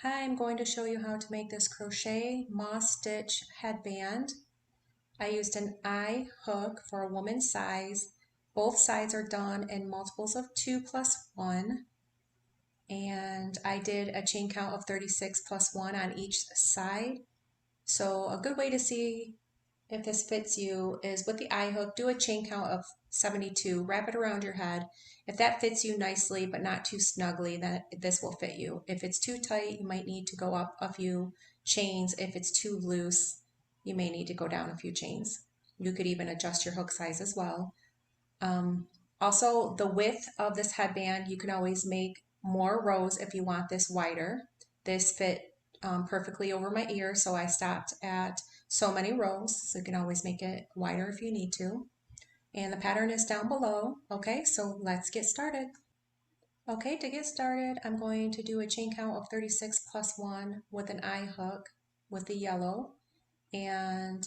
Hi, I'm going to show you how to make this crochet moss stitch headband. I used an eye hook for a woman's size. Both sides are done in multiples of 2 plus 1. And I did a chain count of 36 plus 1 on each side. So a good way to see if this fits you is with the eye hook, do a chain count of 72, wrap it around your head. If that fits you nicely but not too snugly, then this will fit you. If it's too tight, you might need to go up a few chains. If it's too loose, you may need to go down a few chains. You could even adjust your hook size as well. Also, the width of this headband, you can always make more rows if you want this wider. This fit perfectly over my ear, so I stopped at so many rows, so you can always make it wider if you need to. And the pattern is down below. Okay, so let's get started. Okay, to get started, I'm going to do a chain count of 36 plus 1 with an eye hook with the yellow. And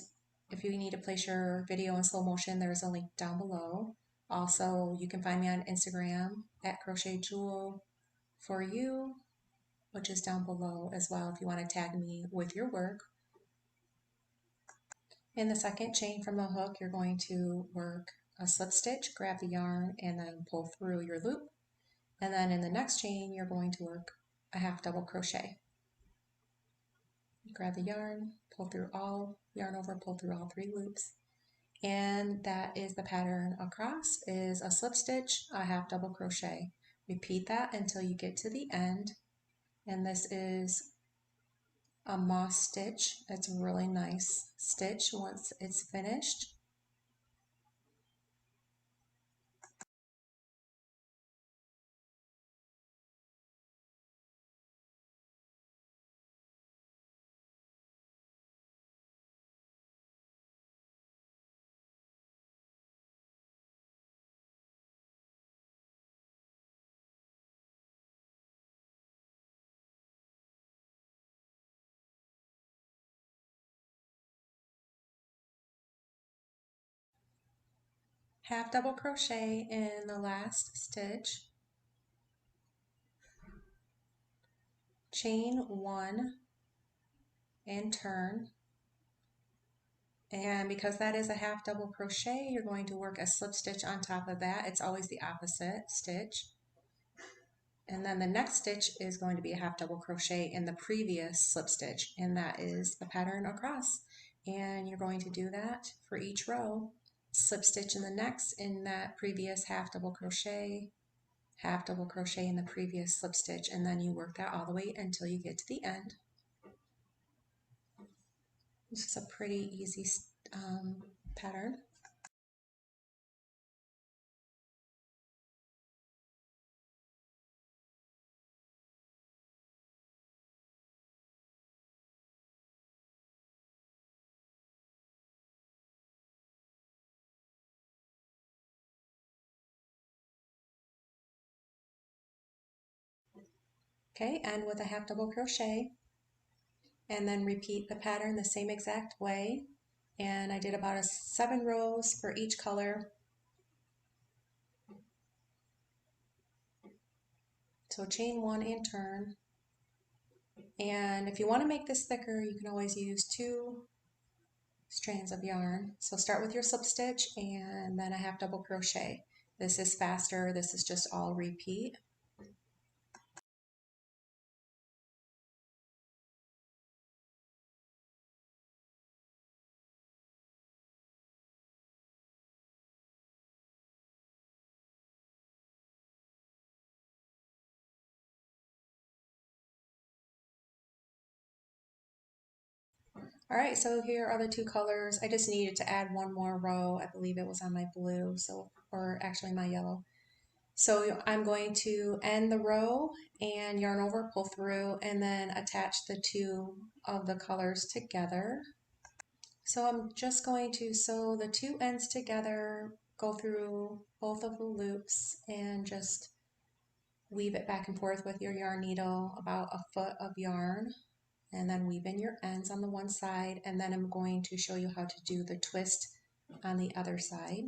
if you need to place your video in slow motion, there's a link down below. Also, you can find me on Instagram at Crochet Jewel for you, which is down below as well if you want to tag me with your work. In the second chain from the hook, you're going to work a slip stitch, grab the yarn, and then pull through your loop. And then in the next chain, you're going to work a half double crochet. Grab the yarn, pull through all, yarn over, pull through all 3 loops. And that is the pattern across, is a slip stitch, a half double crochet. Repeat that until you get to the end. And this is a moss stitch. It's a really nice stitch once it's finished. Half double crochet in the last stitch, chain 1 and turn. And because that is a half double crochet, you're going to work a slip stitch on top of that. It's always the opposite stitch. And then the next stitch is going to be a half double crochet in the previous slip stitch, and that is the pattern across. And you're going to do that for each row. Slip stitch in the next in that previous half double crochet in the previous slip stitch, and then you work that all the way until you get to the end. This is a pretty easy pattern. Okay, end with a half double crochet, and then repeat the pattern the same exact way. And I did about 7 rows for each color. So chain 1 and turn. And if you want to make this thicker, you can always use 2 strands of yarn. So start with your slip stitch and then a half double crochet. This is faster. This is just all repeat. All right, so here are the 2 colors. I just needed to add 1 more row. I believe it was on my blue, or actually my yellow. So I'm going to end the row and yarn over, pull through, and then attach the 2 of the colors together. So I'm just going to sew the 2 ends together, go through both of the loops, and just weave it back and forth with your yarn needle, about a foot of yarn, and then weave in your ends on the one side, and then I'm going to show you how to do the twist on the other side.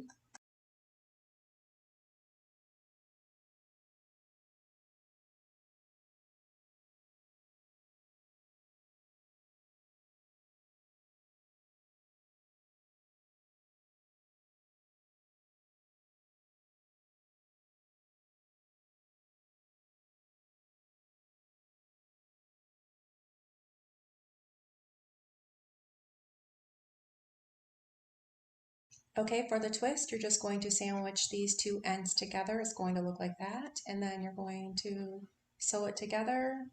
Okay, for the twist, you're just going to sandwich these two ends together. It's going to look like that. And then you're going to sew it together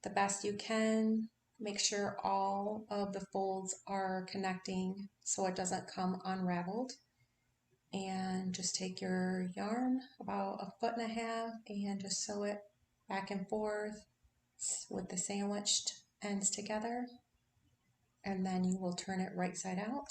the best you can. Make sure all of the folds are connecting so it doesn't come unraveled. And just take your yarn about 1.5 feet and just sew it back and forth with the sandwiched ends together. And then you will turn it right side out.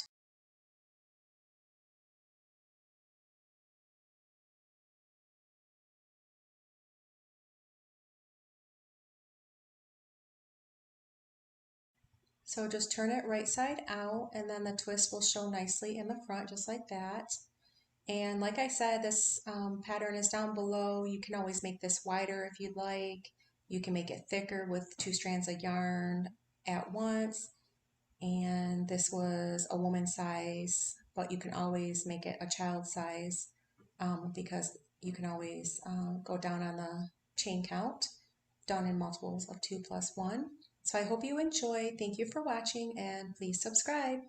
So just turn it right side out and then the twist will show nicely in the front just like that. And like I said, this pattern is down below. You can always make this wider if you'd like. You can make it thicker with 2 strands of yarn at once. And this was a woman size, but you can always make it a child size because you can always go down on the chain count, done in multiples of 2 plus 1. So I hope you enjoy. Thank you for watching and please subscribe.